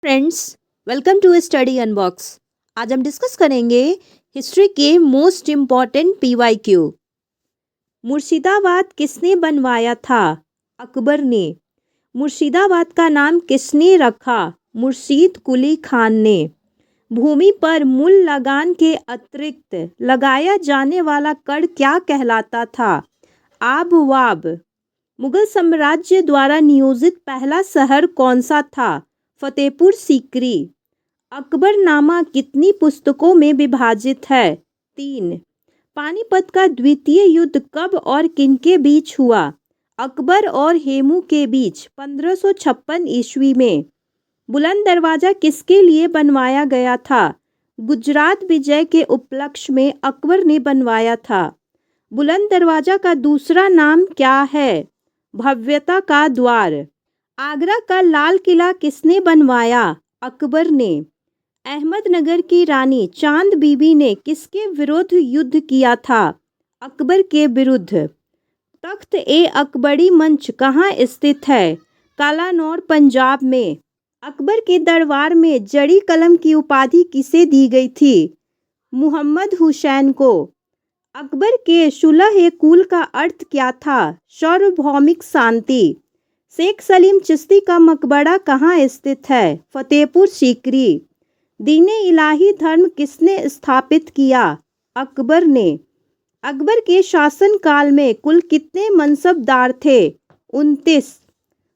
Friends, welcome to Study Unbox. आज हम discuss करेंगे हिस्ट्री के मोस्ट इम्पॉर्टेंट पीवाईक्यू। मुर्शिदाबाद किसने बनवाया था? अकबर ने। मुर्शिदाबाद का नाम किसने रखा? मुर्शीद कुली खान ने। भूमि पर मूल लगान के अतिरिक्त लगाया जाने वाला कर क्या कहलाता था? आब वाब। मुगल साम्राज्य द्वारा नियोजित पहला शहर कौन सा था? फतेहपुर सीकरी। अकबरनामा कितनी पुस्तकों में विभाजित है? 3। पानीपत का द्वितीय युद्ध कब और किनके बीच हुआ? अकबर और हेमू के बीच 1556 ईस्वी में। बुलंद दरवाजा किसके लिए बनवाया गया था? गुजरात विजय के उपलक्ष्य में अकबर ने बनवाया था। बुलंद दरवाजा का दूसरा नाम क्या है? भव्यता का द्वार। आगरा का लाल किला किसने बनवाया? अकबर ने। अहमदनगर की रानी चांद बीबी ने किसके विरुद्ध युद्ध किया था? अकबर के विरुद्ध। तख्त ए अकबरी मंच कहाँ स्थित है? कालानौर पंजाब में। अकबर के दरबार में जड़ी कलम की उपाधि किसे दी गई थी? मुहम्मद हुसैन को। अकबर के सुलह कुल का अर्थ क्या था? सार्वभौमिक शांति। शेख सलीम चिश्ती का मकबरा कहाँ स्थित है? फतेहपुर सीकरी। दीने इलाही धर्म किसने स्थापित किया? अकबर ने। अकबर के शासनकाल में कुल कितने मनसबदार थे? 29।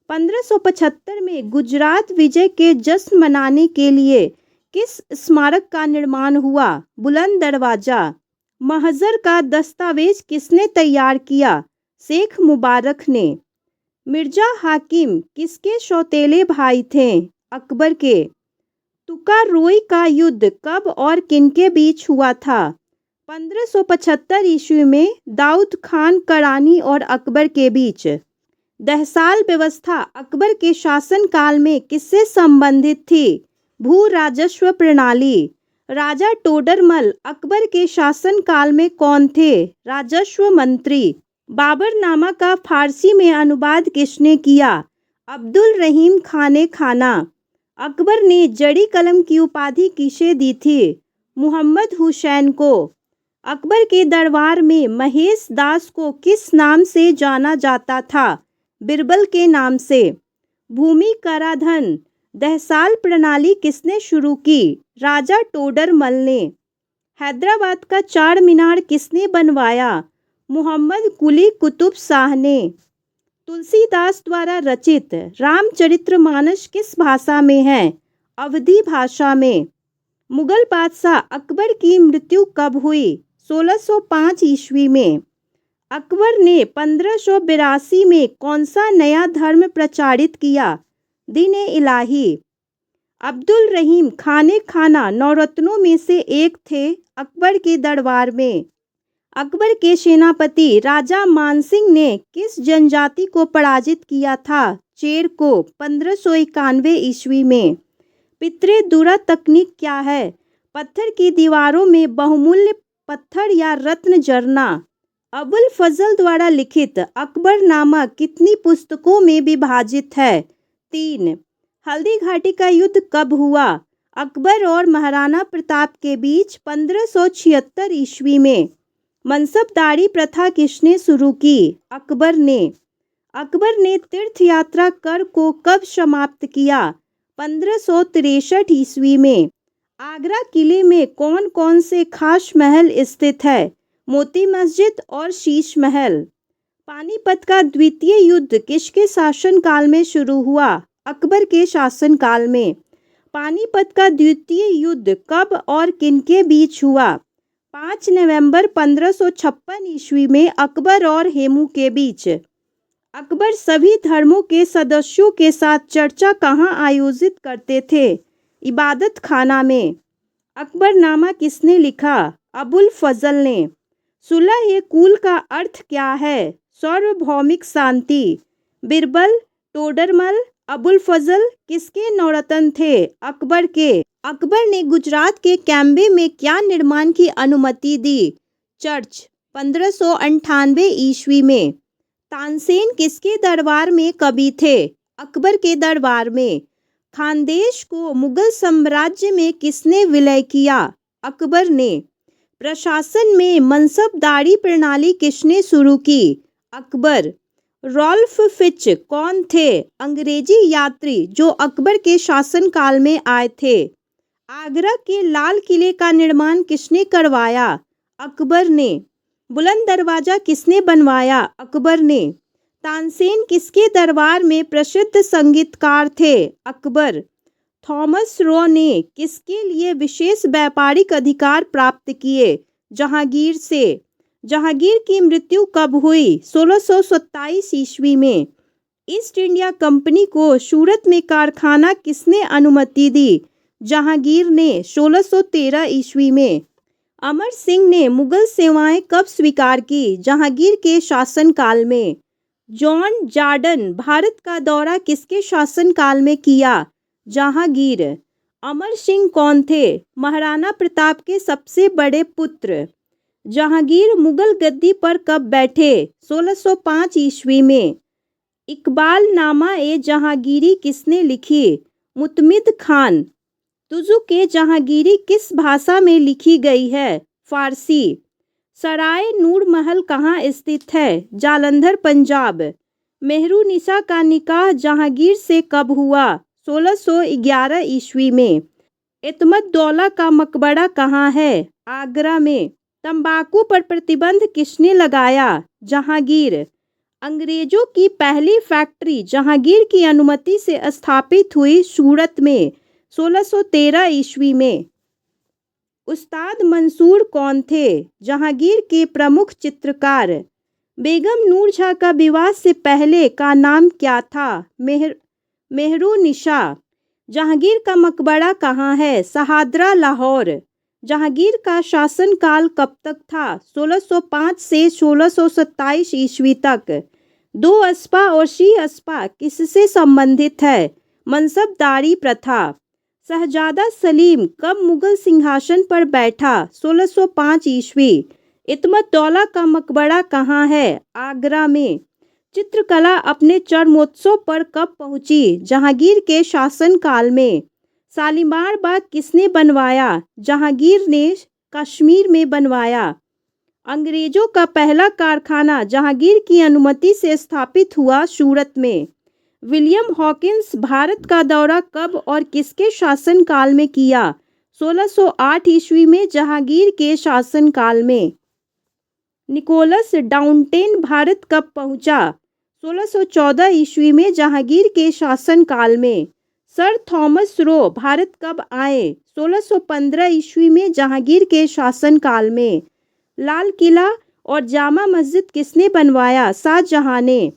1575 में गुजरात विजय के जश्न मनाने के लिए किस स्मारक का निर्माण हुआ? बुलंद दरवाजा। महजर का दस्तावेज किसने तैयार किया? शेख मुबारक ने। मिर्जा हाकिम किसके सौतेले भाई थे? अकबर के। तुकारोई का युद्ध कब और किनके बीच हुआ था? 1575 ईस्वी में दाऊद खान करानी और अकबर के बीच। दहसाल व्यवस्था अकबर के शासनकाल में किससे संबंधित थी? भू राजस्व प्रणाली। राजा टोडरमल अकबर के शासनकाल में कौन थे? राजस्व मंत्री। बाबरनामा का फारसी में अनुवाद किसने किया? अब्दुल रहीम खाने खाना। अकबर ने जड़ी कलम की उपाधि किसे दी थी? मुहम्मद हुसैन को। अकबर के दरबार में महेश दास को किस नाम से जाना जाता था? बिरबल के नाम से। भूमि कराधान दहसाल प्रणाली किसने शुरू की? राजा टोडरमल ने। हैदराबाद का चार मीनार किसने बनवाया? मुहम्मद कुली कुतुब शाह ने। तुलसीदास द्वारा रचित रामचरितमानस किस भाषा में है? अवधी भाषा में। मुगल बादशाह अकबर की मृत्यु कब हुई? 1605 ईस्वी में। अकबर ने 1582 में कौन सा नया धर्म प्रचारित किया? दीन-ए इलाही। अब्दुल रहीम खाने खाना नौरत्नों में से एक थे अकबर के दरबार में। अकबर के सेनापति राजा मानसिंह ने किस जनजाति को पराजित किया था? चेर को 1591 ईस्वी में। पितरे-दुरा तकनीक क्या है? पत्थर की दीवारों में बहुमूल्य पत्थर या रत्न जड़ना। अबुल फजल द्वारा लिखित अकबरनामा कितनी पुस्तकों में विभाजित है? 3। हल्दी घाटी का युद्ध कब हुआ? अकबर और महाराणा प्रताप के बीच 1576 ईस्वी में। मनसबदारी प्रथा किसने शुरू की? अकबर ने। अकबर ने तीर्थ यात्रा कर को कब समाप्त किया? 1563 ईस्वी में। आगरा किले में कौन कौन से खास महल स्थित है? मोती मस्जिद और शीश महल। पानीपत का द्वितीय युद्ध किसके शासनकाल में शुरू हुआ? अकबर के शासनकाल में। पानीपत का द्वितीय युद्ध कब और किनके बीच हुआ? 5 नवंबर 1556 ईस्वी में अकबर और हेमू के बीच। अकबर सभी धर्मों के सदस्यों के साथ चर्चा कहाँ आयोजित करते थे? इबादत खाना में। अकबरनामा किसने लिखा? अबुल फजल ने। सुलह कुल का अर्थ क्या है? सार्वभौमिक शांति। बिरबल, टोडरमल, अबुल फजल किसके नौरत्न थे? अकबर के। अकबर ने गुजरात के कैम्बे में क्या निर्माण की अनुमति दी? चर्च। 1598 ईस्वी में। तानसेन किसके दरबार में कवि थे? अकबर के दरबार में। खानदेश को मुगल साम्राज्य में किसने विलय किया? अकबर ने। प्रशासन में मनसबदारी प्रणाली किसने शुरू की? अकबर। रॉल्फ फिच कौन थे? अंग्रेजी यात्री जो अकबर के शासनकाल में आए थे। आगरा के लाल किले का निर्माण किसने करवाया? अकबर ने। बुलंद दरवाजा किसने बनवाया? अकबर ने। तानसेन किसके दरबार में प्रसिद्ध संगीतकार थे? अकबर। थॉमस रो ने किसके लिए विशेष व्यापारिक अधिकार प्राप्त किए? जहांगीर से। जहांगीर की मृत्यु कब हुई? 1627 ईस्वी में। ईस्ट इंडिया कंपनी को सूरत में कारखाना किसने अनुमति दी? जहांगीर ने। 1613 ईस्वी में। अमर सिंह ने मुगल सेवाएं कब स्वीकार की? जहांगीर के शासनकाल में। जॉन जार्डन भारत का दौरा किसके शासनकाल में किया? जहांगीर। अमर सिंह कौन थे? महाराणा प्रताप के सबसे बड़े पुत्र। जहांगीर मुगल गद्दी पर कब बैठे? 1605 ईस्वी में। इकबाल नामा ए जहांगीरी किसने लिखी? मुतमिद खान। तुजुक-ए जहांगीरी किस भाषा में लिखी गई है? फारसी। सराय नूर महल कहाँ स्थित है? जालंधर पंजाब। मेहरुनिसा का निकाह जहांगीर से कब हुआ? 1611 ईस्वी में। इत्मद-दौला का मकबरा कहाँ है? आगरा में। तंबाकू पर प्रतिबंध किसने लगाया? जहांगीर। अंग्रेजों की पहली फैक्ट्री जहांगीर की अनुमति से स्थापित हुई सूरत में 1613 ईस्वी में। उस्ताद मंसूर कौन थे? जहांगीर के प्रमुख चित्रकार। बेगम नूर जहां का विवाह से पहले का नाम क्या था? मेहरुनिसा। जहांगीर का मकबरा कहाँ है? शहादरा, लाहौर। जहांगीर का शासनकाल कब तक था? 1605 से 1627 ईस्वी तक। दो अस्पा और शी अस्पा किससे संबंधित है? मनसबदारी प्रथा। शहजादा सलीम कब मुगल सिंहासन पर बैठा? 1605 ईस्वी। इत्मद-दौला का मकबरा कहाँ है? आगरा में। चित्रकला अपने चरमोत्सव पर कब पहुंची? जहांगीर के शासनकाल में। शालीमार बाग किसने बनवाया? जहांगीर ने कश्मीर में बनवाया। अंग्रेजों का पहला कारखाना जहांगीर की अनुमति से स्थापित हुआ सूरत में। विलियम हॉकिंस भारत का दौरा कब और किसके शासनकाल में किया? 1608 ईस्वी में जहांगीर के शासनकाल में। निकोलस डाउंटेन भारत कब पहुंचा? 1614 ईस्वी में जहांगीर के शासनकाल में। सर थॉमस रो भारत कब आए? 1615 ईस्वी में जहांगीर के शासनकाल में। लाल किला और जामा मस्जिद किसने बनवाया? शाहजहां ने।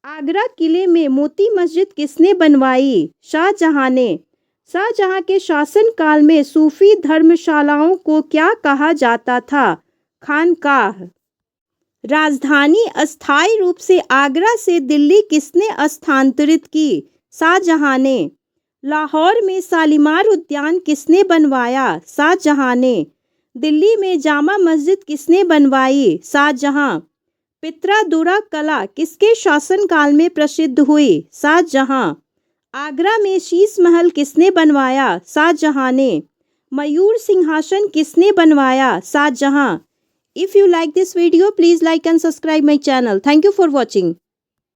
आगरा किले में मोती मस्जिद किसने बनवाई? शाहजहां ने। शाहजहां के शासनकाल में सूफी धर्मशालाओं को क्या कहा जाता था? खानकाह। राजधानी अस्थायी रूप से आगरा से दिल्ली किसने स्थानांतरित की? शाहजहां ने। लाहौर में शालीमार उद्यान किसने बनवाया? शाहजहां ने। दिल्ली में जामा मस्जिद किसने बनवाई? शाहजहां। पित्रादुरा कला किसके शासनकाल में प्रसिद्ध हुई? शाहजहां। आगरा में शीश महल किसने बनवाया? शाहजहां ने। मयूर सिंहासन किसने बनवाया? Shahjahan. If you like this video, please like and subscribe my channel. Thank you for watching.